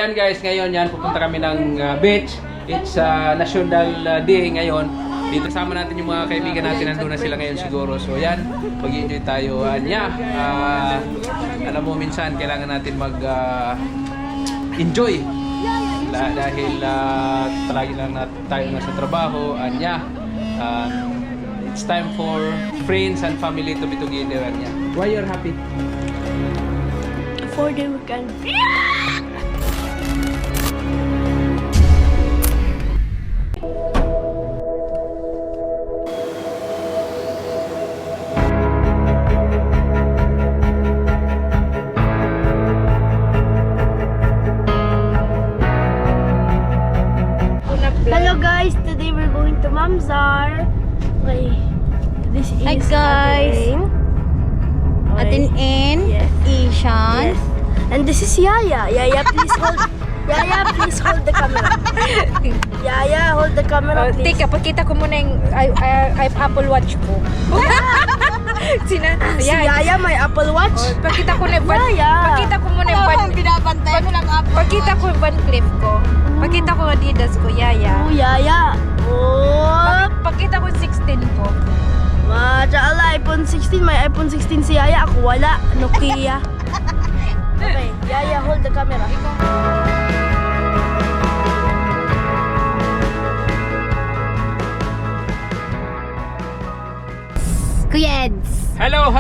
ayan guys, ngayon yan, pupunta kami ng beach. It's National Day ngayon. Dito sama natin yung mga kaibigan natin, nandun na sila ngayon siguro. So yan, mag-enjoy tayo. Alam mo, minsan kailangan natin mag-enjoy. Dahil palagi lang tayo nasa trabaho. It's time for friends and family to be together. Why you're happy? For the weekend. Hello guys, today we're going to Mamzar. Okay, this is Hi guys, Atin in Yes. Ishan. Yes. And this is Yaya. Yaya, please hold. Yaya, please hold the camera. Yaya, hold the camera, please. Teka, pakita ko muna yung Apple Watch ko. Si Yaya may Apple Watch. Pakita ko na Yaya. Pakita ko muna yung Binabantay mo ng Apple. Pakita ko yung Van Cleef ko. Pakita ko Adidas ko, Yaya. Oh, Yaya. Oh. Pakita ko 16 ko. Mashallah, iPhone 16. May iPhone 16 si Yaya. Ako wala. Nokia. Okay, Yaya, hold the camera. Kuyeds! Hello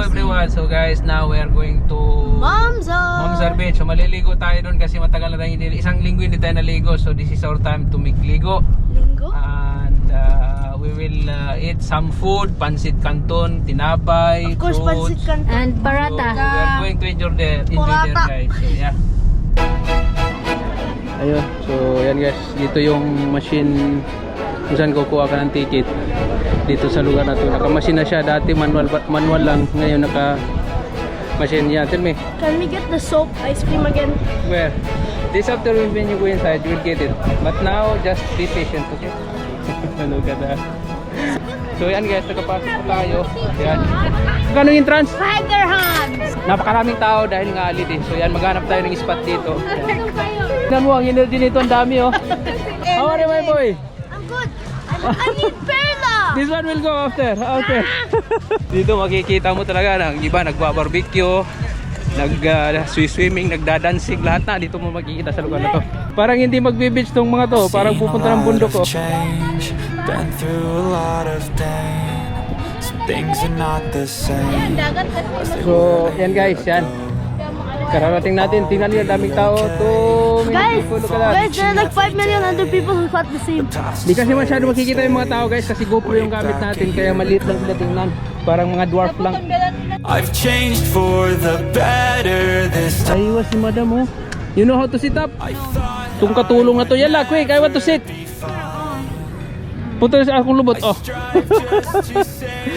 everyone. So guys, now we are going to Mamzar Beach. So maliligo tayo doon kasi matagal na tayo isang linggo hindi tayo naligo. So this is our time to make ligo. Linggo? And we will eat some food, pansit canton, tinapay, Of course, fruits. pansit canton. And So, parata. we are going to enjoy there guys. So yeah. Ayun. So yan guys, dito yung machine kung saan kukuha ka ng ticket. Dito sa lugar na to. Naka-machine na siya. Dati manual lang. Ngayon naka-machine yan. Tell me, Can we get the soap ice cream again? where? This afternoon when you go inside, you will get it. But now, just be patient, okay? Look at that. So yan guys, nakapasok po tayo. Yan. Kano yung entrance? Tiger hands! Napakaraming tao dahil nga holiday. So yan, maghanap tayo ng spot dito. Tignan mo, ang energy nito, ang dami oh. How are you my boy? I'm good. I need perla! This one will go after. Okay. Dito makikita mo talaga ng iba nagba-barbecue, nag-swimming, nagdadancing, lahat na dito mo makikita sa lugar na to. Parang hindi magbe-beach tong mga to, parang pupunta ng bundok ko. Been through a lot of pain. Some things are not the same. So, yan guys, yan. Kararating natin, tingnan niyo, daming tao. Guys, guys, there are like 5 million other people who thought the same. Di kasi masyado makikita yung mga tao guys kasi GoPro yung gamit natin kaya maliit lang sila tingnan. Parang mga dwarf lang. I've changed for the better this time. Aywas si madam oh. You know how to sit up? I thought Itong katulong na to. Yala, quick, I want to sit. Punta sa akong lubot. Oh. just to say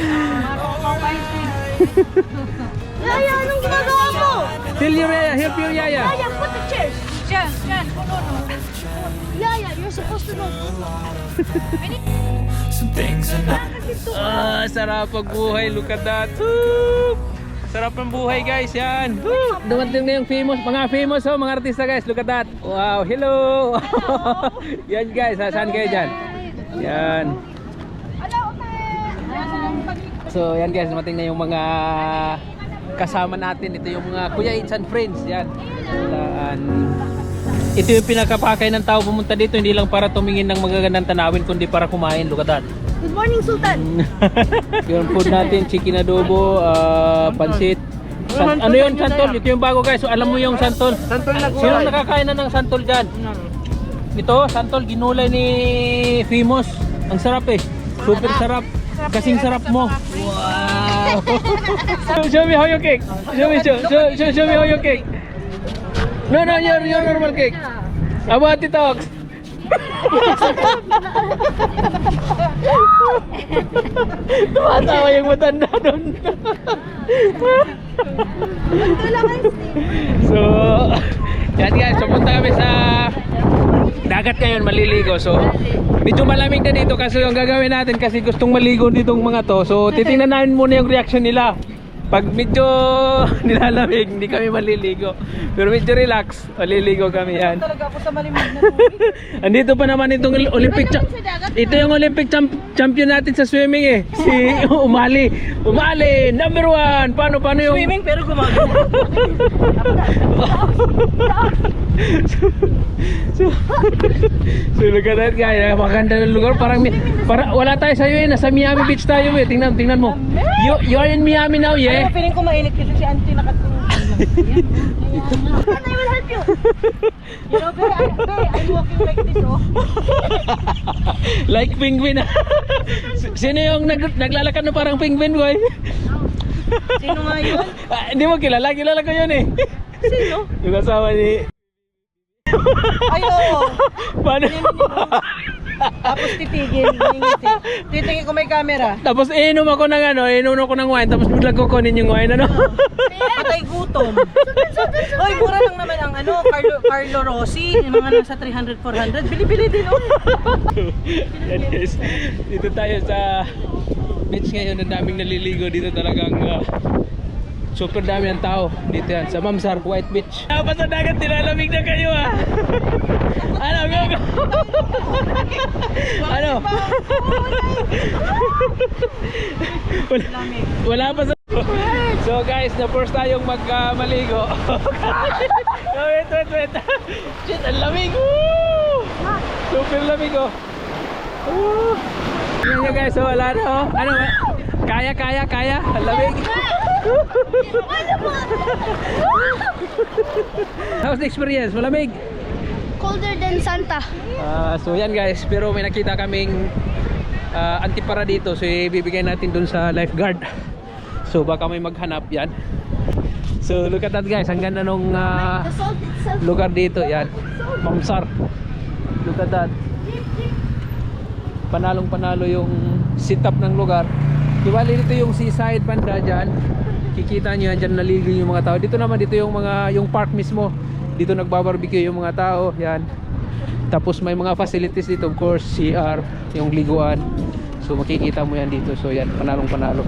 Yaya, anong ginagawa mo? Tell your Yaya, help your Yaya. Yaya, put the chairs. Diyan. Yaya, you're supposed to know. some things are not. Sarap ang buhay. Look at that. Woo! Sarap ng buhay guys. Yan. Woo! Dumating na yung mga famous mga artista guys. Look at that. Wow. Hello. Yan guys. Saan kayo dyan? Yan. So yan guys. Dumating na yung mga kasama natin. Ito yung mga Kuya It's and Friends. Yan. Ito yung pinakapakay ng tao pumunta dito. Hindi lang para tumingin ng magagandang tanawin kundi para kumain. Look at that. Good morning, Sultan. Yung food natin, chicken adobo, pansit. Ano yun, santol? Ito yung bago guys. So, alam mo yung santol? Santol na gulay. Sino nakakain na ng santol dyan? Ito, santol, ginulay ni Famous. Ang sarap eh. Super sarap. Kasing sarap mo. Wow! Show me how you cake. Show me how you cake. No, your normal cake. About it talks. Tumatawa yung matanda doon. So, yan guys, pumunta kami sa dagat ngayon, maliligo. So, medyo malamig na dito kasi yung gagawin natin kasi gustong maligo ditong mga to. So, titingnan namin muna yung reaction nila. Pag medyo nilalamig, hindi kami maliligo. Pero medyo relax, maliligo kami yan. Talaga ako sa malimig na tubig. Andito pa naman itong Olympic ito yung Olympic champion natin sa swimming eh. Si Umali. Umali, number 1. Paano yung Swimming pero gumagano. so lugar natin kaya maganda ng lugar parang wala tayo sa iyo eh, nasa Miami Beach tayo eh. Tingnan mo. You are in Miami now, yeah. Ano, feeling ko mainit kasi si Auntie nakatulog. And I will help you. You know, I'm walking like this, oh. Like penguin. Sino yung naglalakad na parang penguin, boy? Sino nga yun? Hindi mo kilala ko yun eh. Sino? Yung kasama ni Ay, oo. Paano? Tapos titigil. Titingin ko may camera. Tapos inom ako ng wine, tapos biglang kukunin yung wine, ano? Patay gutom. Oy, mura lang naman ang Carlo Rossi. Yung mga nasa 300, 400. Bili-bili din, oh. Yan guys, dito tayo sa beach ngayon. Ang daming naliligo dito talagang super dami ang tao dito yan sa Mamsar White Beach. Dapat sa dagat nilalamig na kayo ah. Ano go? Ano? Wala pa sa. So guys, na first tayong maligo. Wait. Shit, ang lamig. Woo! Super lamig oh. Woo! Yan nyo guys, so wala na oh. Ano ba? Kaya. Ang lamig. How's the experience? Malamig? Colder than Santa. So yan guys, pero may nakita kaming antipara dito. So ibibigay natin dun sa lifeguard. So baka may maghanap yan. So look at that guys, ang ganda nung The salt itself. lugar dito. Yan, Mamsar. Look at that. Panalong panalo yung setup ng lugar. Diba dito yung seaside banda dyan. Kikita nyo yan, dyan naligo yung mga tao. Dito naman, dito yung park mismo. Dito nagbabarbecue yung mga tao. Yan. Tapos may mga facilities dito, of course, CR, yung liguan. So makikita mo yan dito. So yan, panalong panalo.